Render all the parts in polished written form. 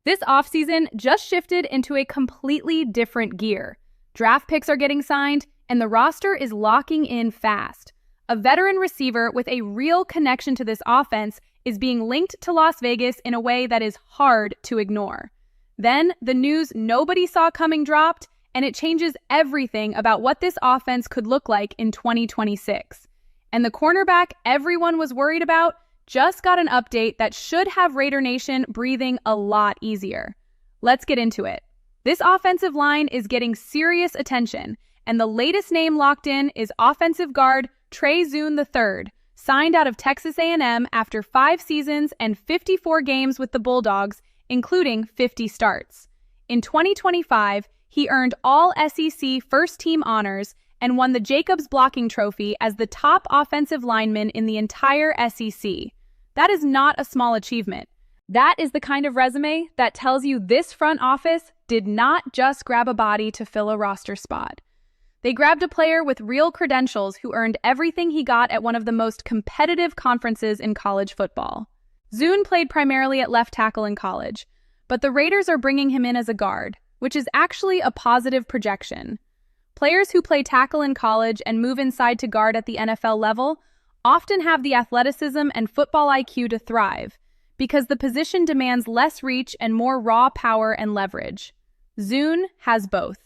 This offseason just shifted into a completely different gear. Draft picks are getting signed, and the roster is locking in fast. A veteran receiver with a real connection to this offense is being linked to Las Vegas in a way that is hard to ignore. Then, the news nobody saw coming dropped, and it changes everything about what this offense could look like in 2026. And the cornerback everyone was worried about just got an update that should have Raider Nation breathing a lot easier. Let's get into it. This offensive line is getting serious attention, and the latest name locked in is offensive guard Trey Zue III, signed out of Texas A&M after 5 seasons and 54 games with the Bulldogs, including 50 starts. In 2025, he earned all SEC first-team honors and won the Jacobs Blocking Trophy as the top offensive lineman in the entire SEC. That is not a small achievement. That is the kind of resume that tells you this front office did not just grab a body to fill a roster spot. They grabbed a player with real credentials who earned everything he got at one of the most competitive conferences in college football. Zune played primarily at left tackle in college, but the Raiders are bringing him in as a guard, which is actually a positive projection. Players who play tackle in college and move inside to guard at the NFL level often have the athleticism and football IQ to thrive, because the position demands less reach and more raw power and leverage. Zune has both.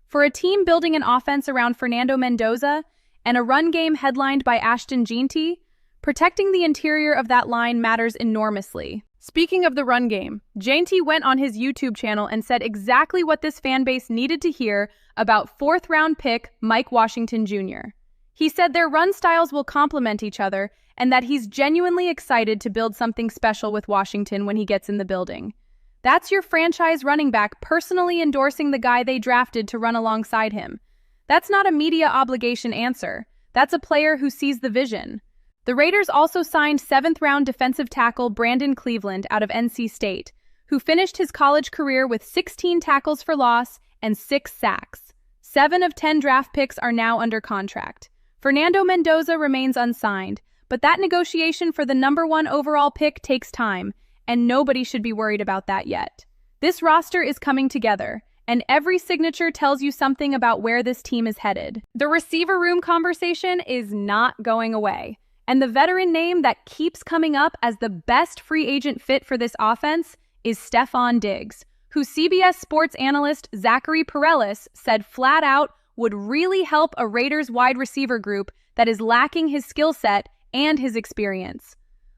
For a team building an offense around Fernando Mendoza and a run game headlined by Ashton Jeanty, protecting the interior of that line matters enormously. Speaking of the run game, Jeanty went on his YouTube channel and said exactly what this fan base needed to hear about 4th-round pick Mike Washington Jr. He said their run styles will complement each other and that he's genuinely excited to build something special with Washington when he gets in the building. That's your franchise running back personally endorsing the guy they drafted to run alongside him. That's not a media obligation answer. That's a player who sees the vision. The Raiders also signed 7th-round defensive tackle Brandon Cleveland out of NC State, who finished his college career with 16 tackles for loss and 6 sacks. 7 of 10 draft picks are now under contract. Fernando Mendoza remains unsigned, but that negotiation for the #1 overall pick takes time, and nobody should be worried about that yet. This roster is coming together, and every signature tells you something about where this team is headed. The receiver room conversation is not going away, and the veteran name that keeps coming up as the best free agent fit for this offense is Stefon Diggs, who CBS Sports analyst Zachary Pereles said flat out would really help a Raiders wide receiver group that is lacking his skill set and his experience.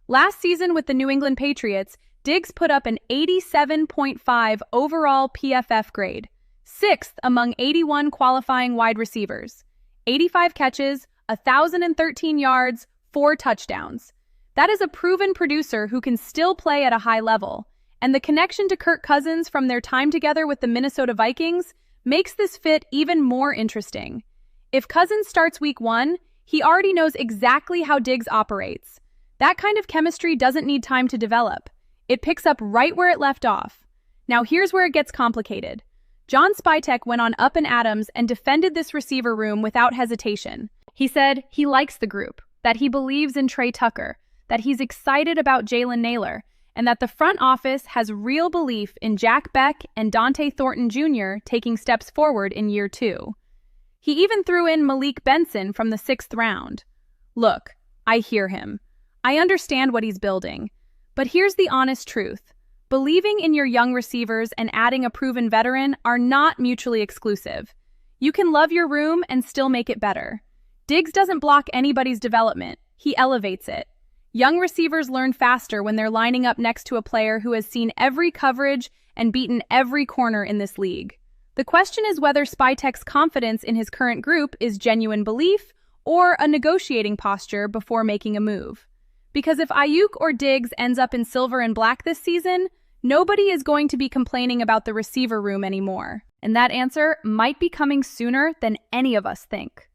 Last season with the New England Patriots, Diggs put up an 87.5 overall PFF grade, 6th among 81 qualifying wide receivers. 85 catches, 1,013 yards, 4 touchdowns. That is a proven producer who can still play at a high level, and the connection to Kirk Cousins from their time together with the Minnesota Vikings makes this fit even more interesting. If Cousins starts week 1, he already knows exactly how Diggs operates. That kind of chemistry doesn't need time to develop. It picks up right where it left off. Now here's where it gets complicated. John Spytek went on Up and Adams and defended this receiver room without hesitation. He said he likes the group, that he believes in Trey Tucker, that he's excited about Jalen Nailor, and that the front office has real belief in Jack Beck and Dante Thornton Jr. taking steps forward in year 2. He even threw in Malik Benson from the 6th round. Look, I hear him. I understand what he's building. But here's the honest truth. Believing in your young receivers and adding a proven veteran are not mutually exclusive. You can love your room and still make it better. Diggs doesn't block anybody's development. He elevates it. Young receivers learn faster when they're lining up next to a player who has seen every coverage and beaten every corner in this league. The question is whether Spytek's confidence in his current group is genuine belief or a negotiating posture before making a move. Because if Aiyuk or Diggs ends up in silver and black this season, nobody is going to be complaining about the receiver room anymore. And that answer might be coming sooner than any of us think.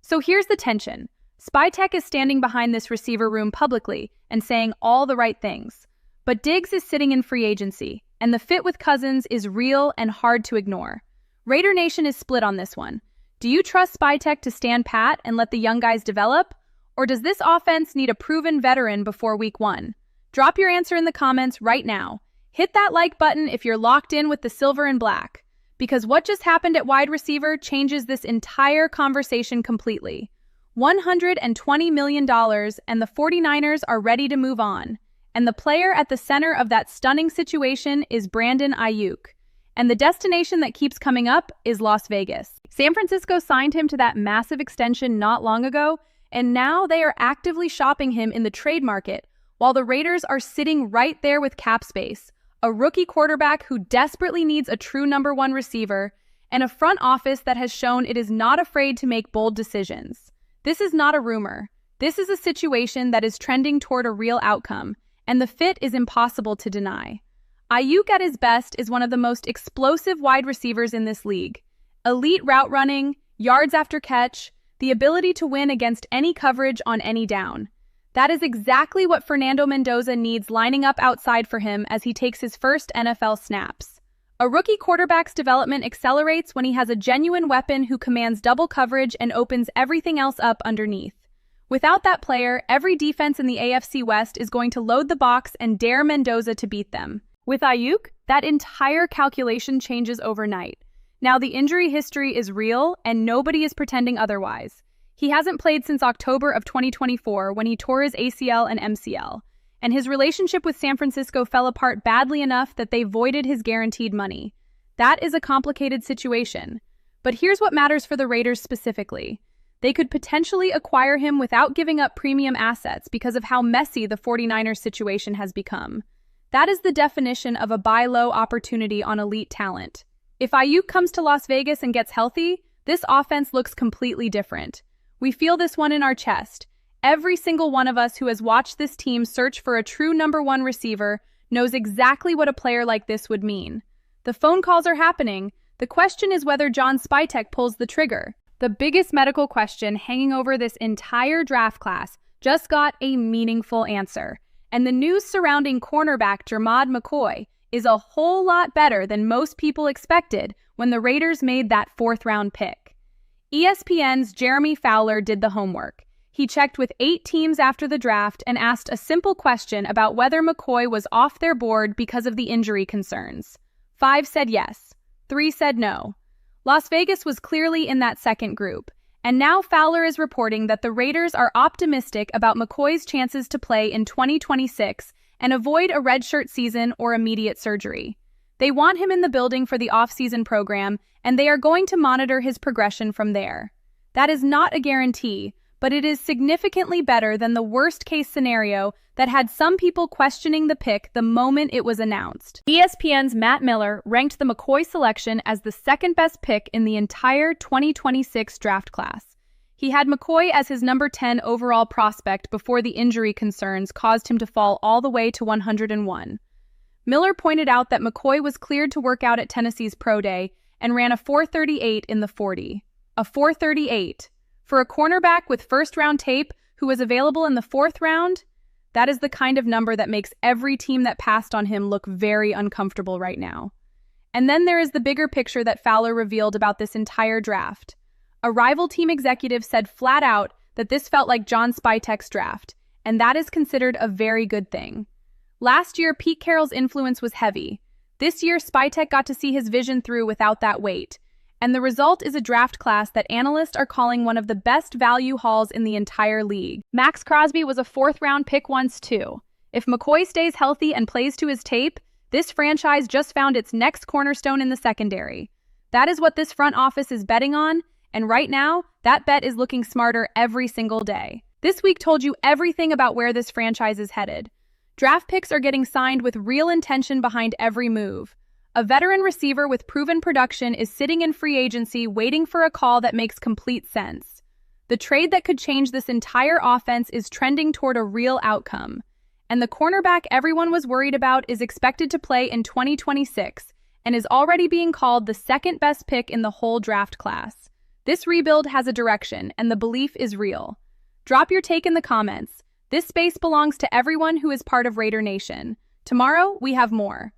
So here's the tension. Spytek is standing behind this receiver room publicly and saying all the right things. But Diggs is sitting in free agency, and the fit with Cousins is real and hard to ignore. Raider Nation is split on this one. Do you trust Spytek to stand pat and let the young guys develop? Or does this offense need a proven veteran before week 1? Drop your answer in the comments right now. Hit that like button if you're locked in with the silver and black, because what just happened at wide receiver changes this entire conversation completely. $120 million, and the 49ers are ready to move on. And the player at the center of that stunning situation is Brandon Aiyuk. And the destination that keeps coming up is Las Vegas. San Francisco signed him to that massive extension not long ago, and now they are actively shopping him in the trade market, while the Raiders are sitting right there with cap space, a rookie quarterback who desperately needs a true number one receiver, and a front office that has shown it is not afraid to make bold decisions. This is not a rumor. This is a situation that is trending toward a real outcome, and the fit is impossible to deny. Aiyuk at his best is one of the most explosive wide receivers in this league. Elite route running, yards after catch, the ability to win against any coverage on any down. That is exactly what Fernando Mendoza needs lining up outside for him as he takes his first NFL snaps. A rookie quarterback's development accelerates when he has a genuine weapon who commands double coverage and opens everything else up underneath. Without that player, every defense in the AFC West is going to load the box and dare Mendoza to beat them. With Aiyuk, that entire calculation changes overnight. Now the injury history is real, and nobody is pretending otherwise. He hasn't played since October of 2024 when he tore his ACL and MCL, and his relationship with San Francisco fell apart badly enough that they voided his guaranteed money. That is a complicated situation. But here's what matters for the Raiders specifically. They could potentially acquire him without giving up premium assets because of how messy the 49ers situation has become. That is the definition of a buy low opportunity on elite talent. If Aiyuk comes to Las Vegas and gets healthy, this offense looks completely different. We feel this one in our chest. Every single one of us who has watched this team search for a true number one receiver knows exactly what a player like this would mean. The phone calls are happening. The question is whether John Spytek pulls the trigger. The biggest medical question hanging over this entire draft class just got a meaningful answer. And the news surrounding cornerback Jermaine McCoy is a whole lot better than most people expected when the Raiders made that fourth-round pick. ESPN's Jeremy Fowler did the homework. He checked with 8 teams after the draft and asked a simple question about whether McCoy was off their board because of the injury concerns. 5 said yes. 3 said no. Las Vegas was clearly in that second group. And now Fowler is reporting that the Raiders are optimistic about McCoy's chances to play in 2026 and avoid a redshirt season or immediate surgery. They want him in the building for the off-season program, and they are going to monitor his progression from there. That is not a guarantee, but it is significantly better than the worst-case scenario that had some people questioning the pick the moment it was announced. ESPN's Matt Miller ranked the McCoy selection as the second-best pick in the entire 2026 draft class. He had McCoy as his number 10 overall prospect before the injury concerns caused him to fall all the way to 101. Miller pointed out that McCoy was cleared to work out at Tennessee's Pro Day and ran a 4.38 in the 40. A 4.38. For a cornerback with first-round tape who was available in the 4th round, that is the kind of number that makes every team that passed on him look very uncomfortable right now. And then there is the bigger picture that Fowler revealed about this entire draft. A rival team executive said flat out that this felt like John Spytek's draft, and that is considered a very good thing. Last year, Pete Carroll's influence was heavy. This year, Spytek got to see his vision through without that weight. And the result is a draft class that analysts are calling one of the best value hauls in the entire league. Max Crosby was a 4th-round pick once, too. If McCoy stays healthy and plays to his tape, this franchise just found its next cornerstone in the secondary. That is what this front office is betting on, and right now, that bet is looking smarter every single day. This week told you everything about where this franchise is headed. Draft picks are getting signed with real intention behind every move. A veteran receiver with proven production is sitting in free agency waiting for a call that makes complete sense. The trade that could change this entire offense is trending toward a real outcome. And the cornerback everyone was worried about is expected to play in 2026 and is already being called the second best pick in the whole draft class. This rebuild has a direction, and the belief is real. Drop your take in the comments. This space belongs to everyone who is part of Raider Nation. Tomorrow, we have more.